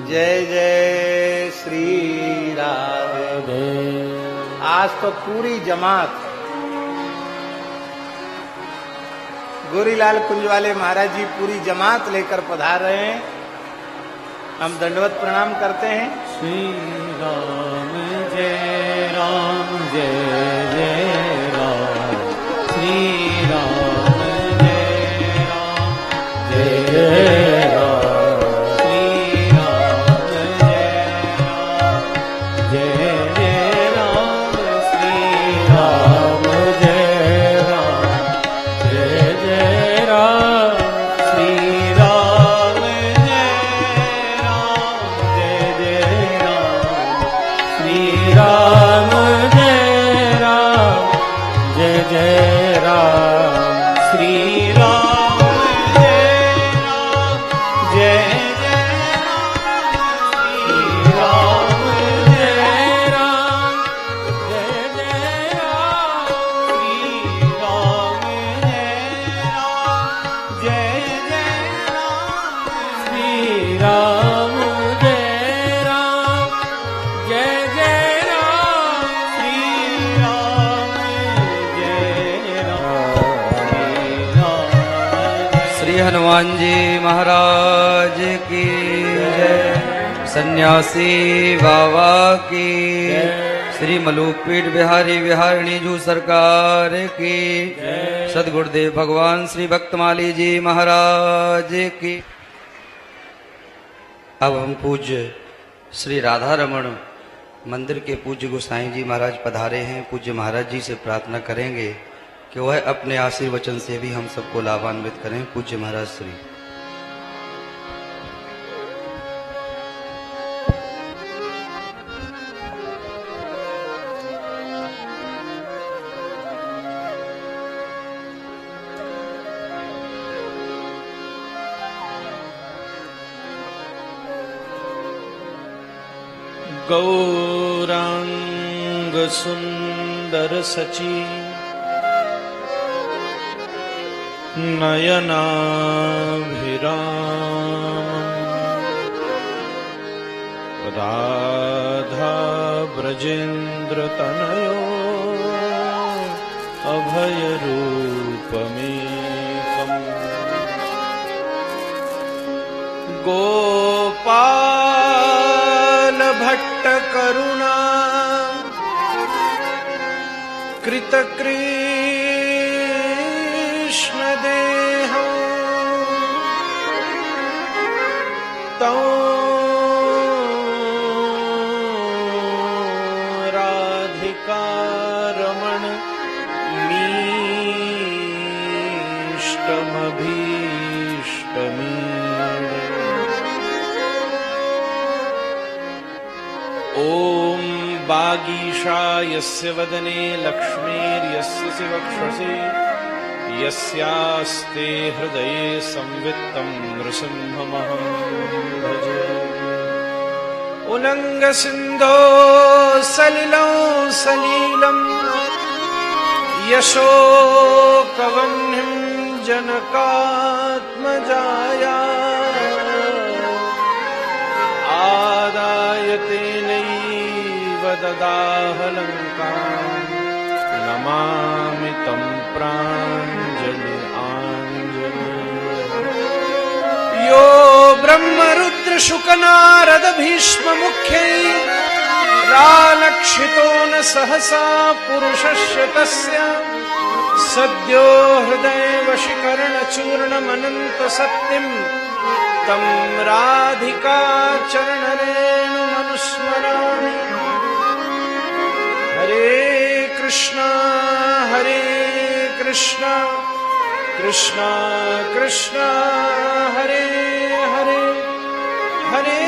जय जय श्री राधे। आज तो पूरी जमात गोरीलाल कुंज वाले महाराज जी पूरी जमात लेकर पधार रहे हैं। हम दंडवत प्रणाम करते हैं। श्री राम जय राम जय जय राम। श्री राम जय राम जय जय राम। श्री राम जय राम जय जय राम। श्री राम जय राम जय जय राम। श्री राम जय राम जय राम जय जय राम। श्री राम जय राम जय जय राम। श्री राम जय राम जय जय राम। श्री राम जय राम जय जय राम। श्री राम जय राम जय जय राम। श्री राम जय राम। श्री हनुमान जी महाराज की जय। सन्यासी बाबा की। श्री मलुकपीठ बिहारी बिहारिणी जू सरकार की। सदगुरुदेव भगवान श्री भक्तमाली जी महाराज की। अब हम पूज्य श्री राधा रमण मंदिर के पूज्य गोसाई जी महाराज पधारे हैं। पूज्य महाराज जी से प्रार्थना करेंगे कि वह अपने आशीर्वचन से भी हम सबको लाभान्वित करें। पूज्य महाराज श्री। गौरांग सुंदर सची नयनाभिराम राधा ब्रजेंद्र तनयो अभय रूपमेकम् गोपाल भट्ट करुणा कृत कृष्ण देह तौ राधिका रमण मीष्टमभीष्टमी। ॐ वागीशा यस्य वदने लक्ष्मीर्यस्य वक्षसि यस्यास्ते हृदये संवित्तं नृसिंहमहं भजे। उल्लङ्घ सिन्धो सलिलं सलीलं यशोकवह्निं जनकात्मजाया आदाय तेनैव ददाह लङ्काम् नमामि तं प्राञ्जलि आञ्जनेय। यो ब्रह्मरुद्र शुकनारद भीष्म मुख्यैः रालक्षितो न सहसा पुरुषस्य तस्य सद्यो हृदय वशीकरणचूर्णमनन्त सत्यम् तं राधिका चरणरेणुमनुस्मरामि। हरे कृष्णा कृष्णा कृष्णा हरे हरे हरे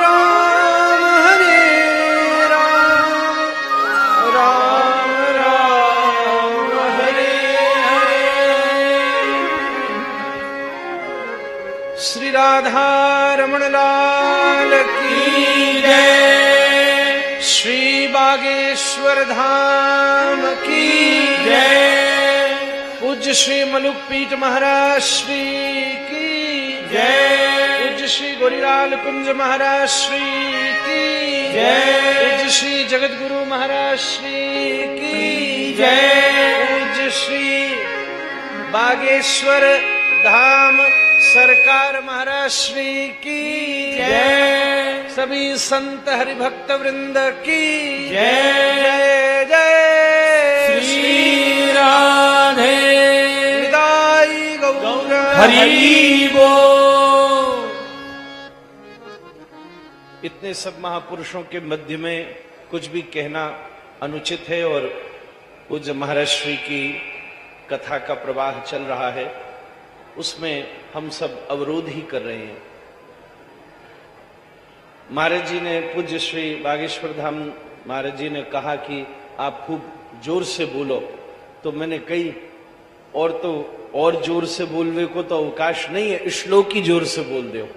राम राम राम हरे हरे। श्री राधा रमण लाल की जय। श्री बागेश्वर धाम की जय। पूज्य श्री मलुकपीठ महाराज श्री की जय। पूज्य पूज्य श्री गोरीलाल कुंज महाराज श्री की जय। पूज्य श्री जगत गुरु महाराज श्री की जय। पूज्य श्री बागेश्वर धाम सरकार महाराज श्री की जय। सभी संत हरिभक्त वृंद की जय। जय जय श्री राधे निताई गौर हरि बोल। इतने सब महापुरुषों के मध्य में कुछ भी कहना अनुचित है और पूज्य महाराज श्री की कथा का प्रवाह चल रहा है, उसमें हम सब अवरोध ही कर रहे हैं। महाराज जी ने, पूज्य श्री बागेश्वर धाम महाराज जी ने कहा कि आप खूब जोर से बोलो, तो मैंने कही और जोर से बोलने को तो अवकाश नहीं है, श्लोक ही जोर से बोल दो।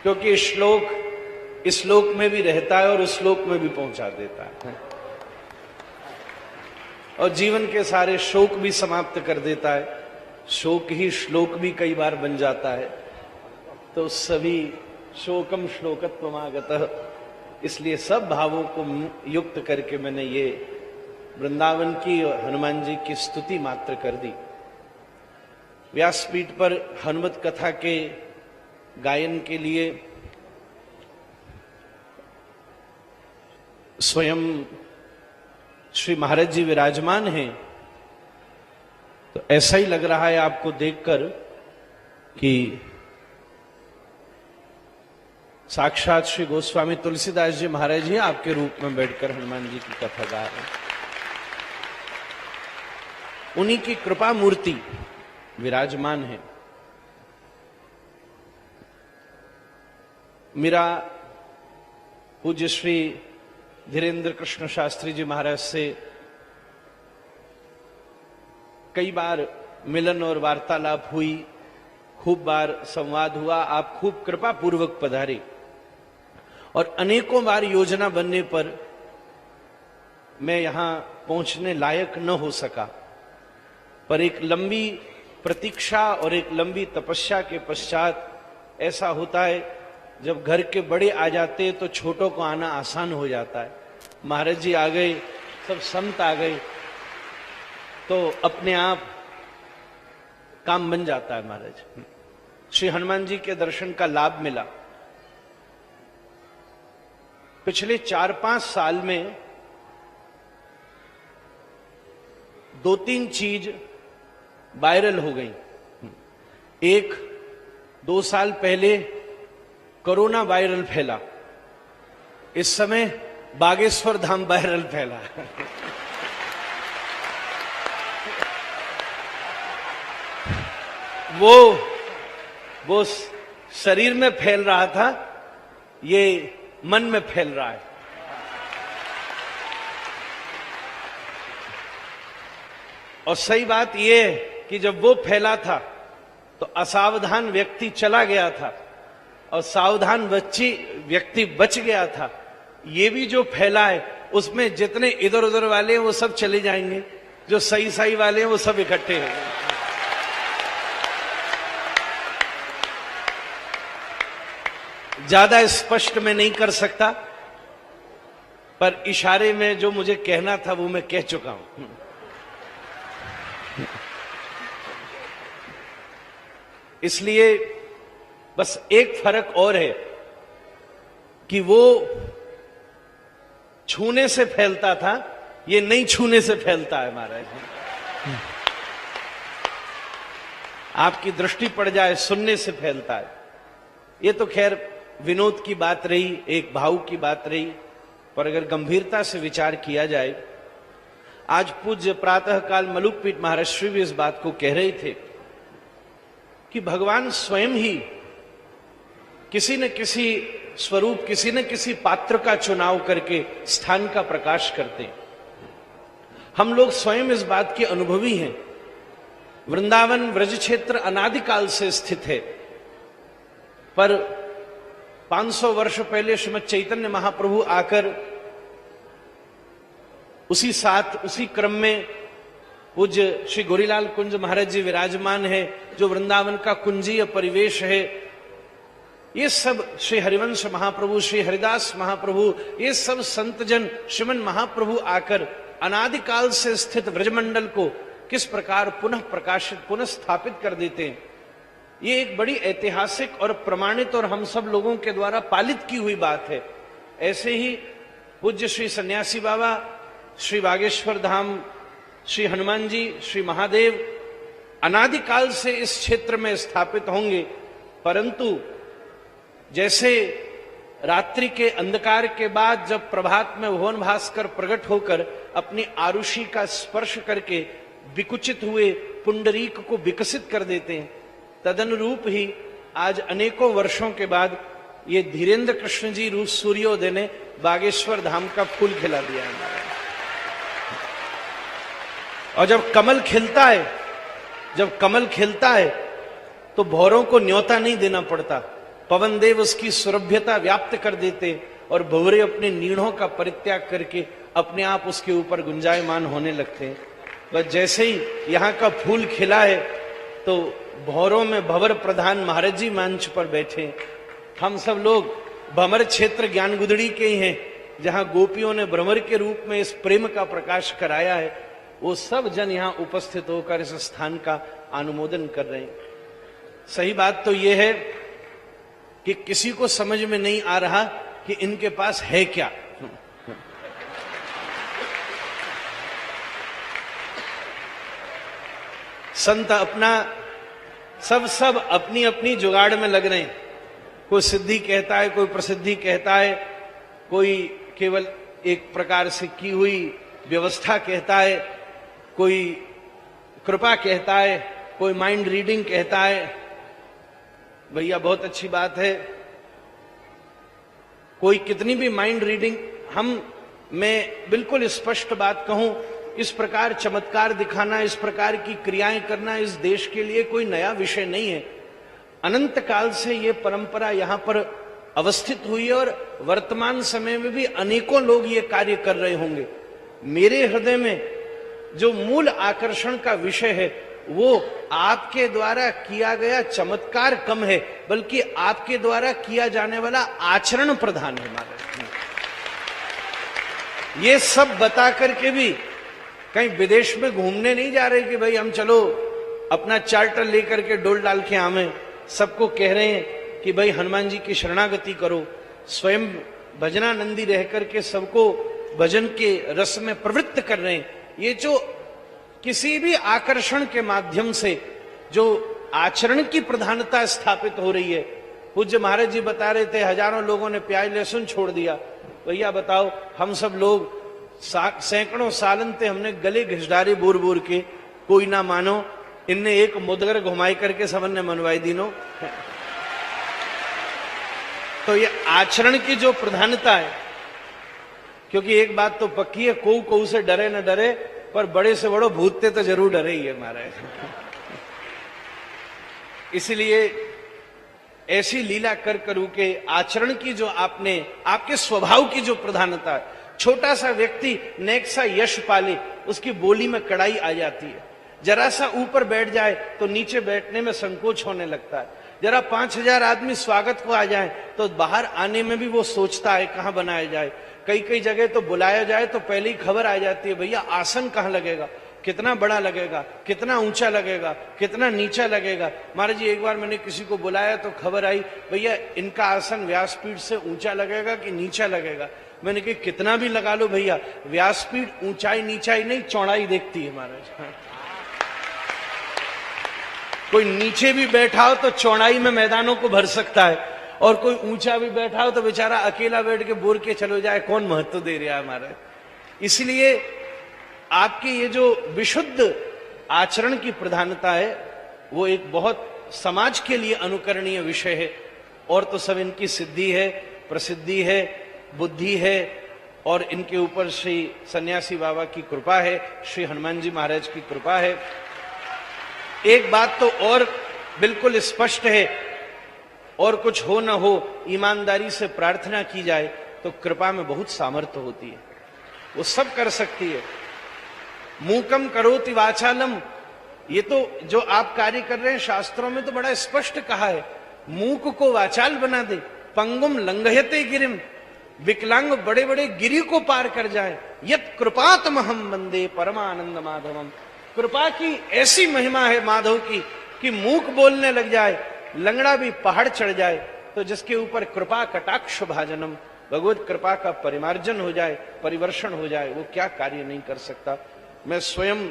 क्योंकि श्लोक में भी रहता है और उस श्लोक में भी पहुंचा देता है, और जीवन के सारे शोक भी समाप्त कर देता है। शोक ही श्लोक भी कई बार बन जाता है। तो सभी शोकम श्लोकत्वमागतः, इसलिए सब भावों को युक्त करके मैंने ये वृंदावन की और हनुमान जी की स्तुति मात्र कर दी। व्यासपीठ पर हनुमत कथा के गायन के लिए स्वयं श्री महाराज जी विराजमान हैं, तो ऐसा ही लग रहा है आपको देखकर कि साक्षात श्री गोस्वामी तुलसीदास जी महाराज जी आपके रूप में बैठकर हनुमान जी की कथा गा रहे हैं। उन्हीं की कृपा मूर्ति विराजमान है। मेरा पूज्य श्री धीरेन्द्र कृष्ण शास्त्री जी महाराज से कई बार मिलन और वार्तालाप हुई, खूब बार संवाद हुआ, आप खूब कृपा पूर्वक पधारे, और अनेकों बार योजना बनने पर मैं यहां पहुंचने लायक न हो सका, पर एक लंबी प्रतीक्षा और एक लंबी तपस्या के पश्चात ऐसा होता है, जब घर के बड़े आ जाते हैं तो छोटों को आना आसान हो जाता है। महाराज जी आ गए, सब संत आ गए, तो अपने आप काम बन जाता है। महाराज श्री हनुमान जी के दर्शन का लाभ मिला। पिछले 4-5 साल में 2-3 चीज वायरल हो गई। 1-2 साल पहले कोरोना वायरल फैला, इस समय बागेश्वर धाम वायरल फैला। वो शरीर में फैल रहा था, ये मन में फैल रहा है। और सही बात ये है कि जब वो फैला था तो असावधान व्यक्ति चला गया था और सावधान व्यक्ति बच गया था। ये भी जो फैला है उसमें जितने इधर उधर वाले हैं वो सब चले जाएंगे, जो सही वाले हैं वो सब इकट्ठे होंगे। ज्यादा स्पष्ट मैं नहीं कर सकता, पर इशारे में जो मुझे कहना था वो मैं कह चुका हूं। इसलिए बस एक फर्क और है कि वो छूने से फैलता था, ये नहीं छूने से फैलता है। महाराज आपकी दृष्टि पड़ जाए, सुनने से फैलता है। ये तो खैर विनोद की बात रही, एक भाव की बात रही, पर अगर गंभीरता से विचार किया जाए, आज पूज्य प्रातःकाल मलुकपीठ महाराज श्री भी इस बात को कह रहे थे कि भगवान स्वयं ही किसी न किसी स्वरूप, किसी न किसी पात्र का चुनाव करके स्थान का प्रकाश करते हैं। हम लोग स्वयं इस बात के अनुभवी हैं। वृंदावन ब्रज क्षेत्र अनादिकाल से स्थित है, पर 500 वर्ष पहले श्रीमद् चैतन्य महाप्रभु आकर उसी क्रम में पूज्य श्री गोरीलाल कुंज महाराज जी विराजमान है, जो वृंदावन का कुंजीय परिवेश है। ये सब श्री हरिवंश महाप्रभु, श्री हरिदास महाप्रभु, ये सब संतजन श्रीमन महाप्रभु आकर अनादिकाल से स्थित ब्रजमंडल को किस प्रकार पुनः प्रकाशित, पुनः स्थापित कर देते हैं। ये एक बड़ी ऐतिहासिक और प्रमाणित और हम सब लोगों के द्वारा पालित की हुई बात है। ऐसे ही पूज्य श्री सन्यासी बाबा, श्री बागेश्वर धाम, श्री हनुमान जी, श्री महादेव अनादिकाल से इस क्षेत्र में स्थापित होंगे, परंतु जैसे रात्रि के अंधकार के बाद जब प्रभात में भुवन भास्कर प्रकट होकर अपनी आरुषि का स्पर्श करके विकुचित हुए पुंडरीक को विकसित कर देते हैं, तदनुरूप ही आज अनेकों वर्षों के बाद ये धीरेन्द्र कृष्ण जी रूप सूर्योदय ने बागेश्वर धाम का फूल खिला दिया है। और जब कमल खिलता है तो भौरों को न्योता नहीं देना पड़ता, पवन देव उसकी सुरभ्यता व्याप्त कर देते और भंवरे अपने नीड़ों का परित्याग करके अपने आप उसके ऊपर गुंजायमान होने लगते हैं। बस जैसे ही यहाँ का फूल खिला है तो भौरों में भंवर प्रधान महाराज जी मंच पर बैठे। हम सब लोग भंवर क्षेत्र ज्ञान गुदड़ी के ही हैं, जहां गोपियों ने भ्रमर के रूप में इस प्रेम का प्रकाश कराया है। वो सब जन यहाँ उपस्थित होकर इस स्थान का अनुमोदन कर रहे हैं। सही बात तो यह है कि किसी को समझ में नहीं आ रहा कि इनके पास है क्या। संत अपना सब अपनी अपनी जुगाड़ में लग रहे हैं। कोई सिद्धि कहता है, कोई प्रसिद्धि कहता है, कोई केवल एक प्रकार से की हुई व्यवस्था कहता है, कोई कृपा कहता है, कोई माइंड रीडिंग कहता है। भैया बहुत अच्छी बात है, कोई कितनी भी माइंड रीडिंग, मैं बिल्कुल स्पष्ट बात कहूं, इस प्रकार चमत्कार दिखाना, इस प्रकार की क्रियाएं करना इस देश के लिए कोई नया विषय नहीं है। अनंत काल से ये परंपरा यहां पर अवस्थित हुई है और वर्तमान समय में भी अनेकों लोग ये कार्य कर रहे होंगे। मेरे हृदय में जो मूल आकर्षण का विषय है वो आपके द्वारा किया गया चमत्कार कम है, बल्कि आपके द्वारा किया जाने वाला आचरण प्रधान है। महाराज ये सब बता करके भी कहीं विदेश में घूमने नहीं जा रहे कि भाई हम चलो अपना चार्टर लेकर के डोल डाल के आवे। सबको कह रहे हैं कि भाई हनुमान जी की शरणागति करो। स्वयं भजनानंदी रह करके सबको भजन के रस में प्रवृत्त कर रहे हैं। ये जो किसी भी आकर्षण के माध्यम से जो आचरण की प्रधानता स्थापित हो रही है। पूज्य महाराज जी बता रहे थे हजारों लोगों ने प्याज लहसुन छोड़ दिया। भैया बताओ, हम सब लोग सैकड़ों सालन ते हमने गले घिसडारे बोर बोर के, कोई ना मानो, इनने एक मुदगर घुमाई करके सबन ने मनवाई दिनो। तो ये आचरण की जो प्रधानता है, क्योंकि एक बात तो पक्की है, कोऊ से डरे न डरे, पर बड़े से बड़ो भूतते तो जरूर डरे ही है महाराज। इसलिए ऐसी लीला कर करू के आचरण की जो आपके स्वभाव की जो प्रधानता है। छोटा सा व्यक्ति नेक सा यश पाले, उसकी बोली में कड़ाई आ जाती है। जरा सा ऊपर बैठ जाए तो नीचे बैठने में संकोच होने लगता है। जरा 5000 आदमी स्वागत को आ जाए तो बाहर आने में भी वो सोचता है कहां बनाया जाए। कई जगह तो बुलाया जाए तो पहले ही खबर आ जाती है, भैया आसन कहां लगेगा, कितना बड़ा लगेगा, कितना ऊंचा लगेगा, कितना नीचा लगेगा। महाराज जी एक बार मैंने किसी को बुलाया तो खबर आई, भैया इनका आसन व्यासपीठ से ऊंचा लगेगा कि नीचा लगेगा। मैंने कहा कितना भी लगा लो भैया, व्यासपीठ ऊंचाई नीचाई नहीं चौड़ाई देखती है महाराज। कोई नीचे भी बैठा हो तो चौड़ाई में मैदानों को भर सकता है, और कोई ऊंचा भी बैठा हो तो बेचारा अकेला बैठ के बोर के चलो जाए, कौन महत्व दे रहा है हमारा। इसलिए आपकी ये जो विशुद्ध आचरण की प्रधानता है वो एक बहुत समाज के लिए अनुकरणीय विषय है। और तो सब इनकी सिद्धि है, प्रसिद्धि है, बुद्धि है, और इनके ऊपर श्री सन्यासी बाबा की कृपा है, श्री हनुमान जी महाराज की कृपा है। एक बात तो और बिल्कुल स्पष्ट है, और कुछ हो न हो ईमानदारी से प्रार्थना की जाए तो कृपा में बहुत सामर्थ्य होती है, वो सब कर सकती है। मूकम करोति वाचालम, ये तो जो आप कार्य कर रहे हैं शास्त्रों में तो बड़ा स्पष्ट कहा है, मूक को वाचाल बना दे, पंगुम लंघयते गिरिम, विकलांग बड़े बड़े गिरी को पार कर जाए, यत कृपातमहम वंदे परमानंद माधवम, कृपा की ऐसी महिमा है माधव की कि मूक बोलने लग जाए, लंगड़ा भी पहाड़ चढ़ जाए, तो जिसके ऊपर कृपा कटाक्ष भाजनम, भगवत कृपा का परिमार्जन हो जाए, परिवर्षण हो जाए, वो क्या कार्य नहीं कर सकता। मैं स्वयं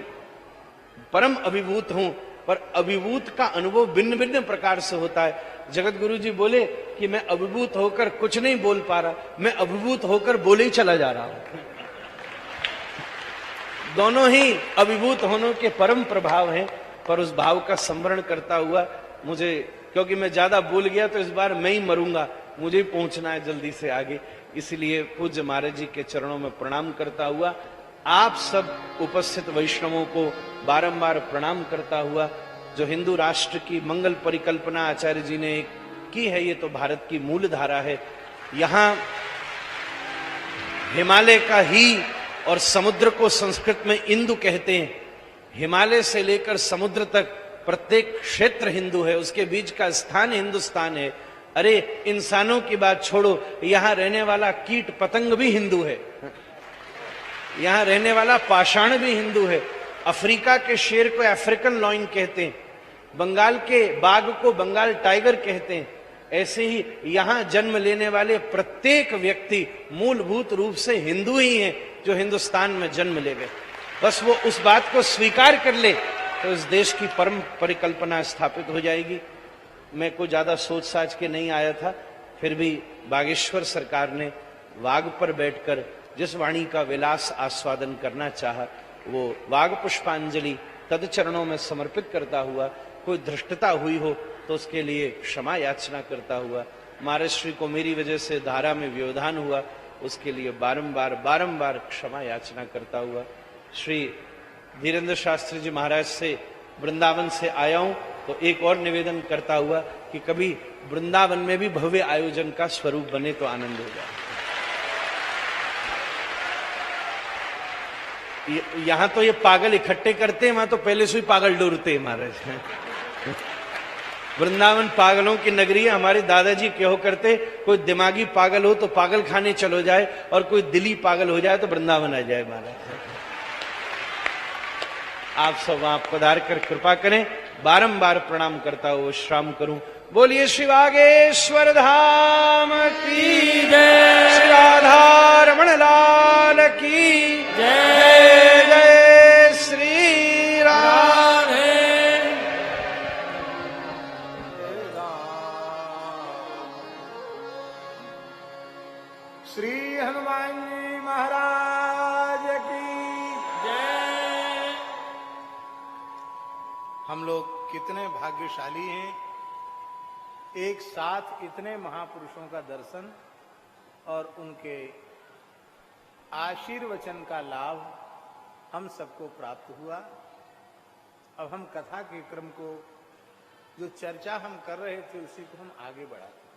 परम अभिभूत हूं, पर अभिभूत का अनुभव भिन्न भिन्न प्रकार से होता है। जगत गुरु जी बोले कि मैं अभिभूत होकर कुछ नहीं बोल पा रहा, मैं अभिभूत होकर बोले ही चला जा रहा हूं। दोनों ही अभिभूत होने के परम प्रभाव हैं, पर उस भाव का संवरण करता हुआ मुझे, क्योंकि मैं ज्यादा बोल गया तो इस बार मैं ही मरूंगा, मुझे ही पहुंचना है जल्दी से आगे, इसलिए पूज्य महाराज जी के चरणों में प्रणाम करता हुआ, आप सब उपस्थित वैष्णवों को बारंबार प्रणाम करता हुआ, जो हिंदू राष्ट्र की मंगल परिकल्पना आचार्य जी ने की है, ये तो भारत की मूल धारा है। यहां हिमालय का ही और समुद्र को संस्कृत में इंदु कहते हैं। हिमालय से लेकर समुद्र तक प्रत्येक क्षेत्र हिंदू है, उसके बीच का स्थान हिंदुस्तान है। अरे इंसानों की बात छोड़ो, यहां रहने वाला कीट पतंग भी हिंदू है, यहां रहने वाला पाषाण भी हिंदू है। अफ्रीका के शेर को अफ्रीकन लॉइन कहते हैं, बंगाल के बाघ को बंगाल टाइगर कहते हैं। ऐसे ही यहां जन्म लेने वाले प्रत्येक व्यक्ति मूलभूत रूप से हिंदू ही हैं, जो हिंदुस्तान में जन्म ले गए। बस वो उस बात को स्वीकार कर ले तो इस देश की परम परिकल्पना स्थापित हो जाएगी। मैं कोई ज्यादा सोच साच के नहीं आया था, फिर भी बागेश्वर सरकार ने वाग पर बैठकर जिस वाणी का विलास आस्वादन करना चाहा, वो वाग पुष्पांजलि तद चरणों में समर्पित करता हुआ, कोई धृष्टता हुई हो तो उसके लिए क्षमा याचना करता हुआ, महाराज श्री को मेरी वजह से धारा में व्यवधान हुआ, उसके लिए बारंबार बारंबार क्षमा याचना करता हुआ, श्री धीरेन्द्र शास्त्री जी महाराज से वृंदावन से आया हूं, तो एक और निवेदन करता हुआ कि कभी वृंदावन में भी भव्य आयोजन का स्वरूप बने तो आनंद हो जाए। यहां तो ये पागल इकट्ठे करते हैं, वहां तो पहले से ही पागल डोरते हैं महाराज। वृंदावन पागलों की नगरी है। हमारे दादाजी क्यों करते, कोई दिमागी पागल हो तो पागल खाने चलो जाए, और कोई दिली पागल हो जाए तो वृंदावन आ जाए महाराज। आप सब वहां पधार कर कृपा करें। बारंबार प्रणाम करता हुआ विश्राम करूं। बोलिए श्री वागेश्वर धाम की जय, श्री राधा रमण लाल की जय, जय श्री राधे। श्री हनुमान जी महाराज की जय। हम लोग कितने भाग्यशाली हैं, एक साथ इतने महापुरुषों का दर्शन और उनके आशीर्वचन का लाभ हम सबको प्राप्त हुआ। अब हम कथा के क्रम को, जो चर्चा हम कर रहे थे, उसी को हम आगे बढ़ाते हैं।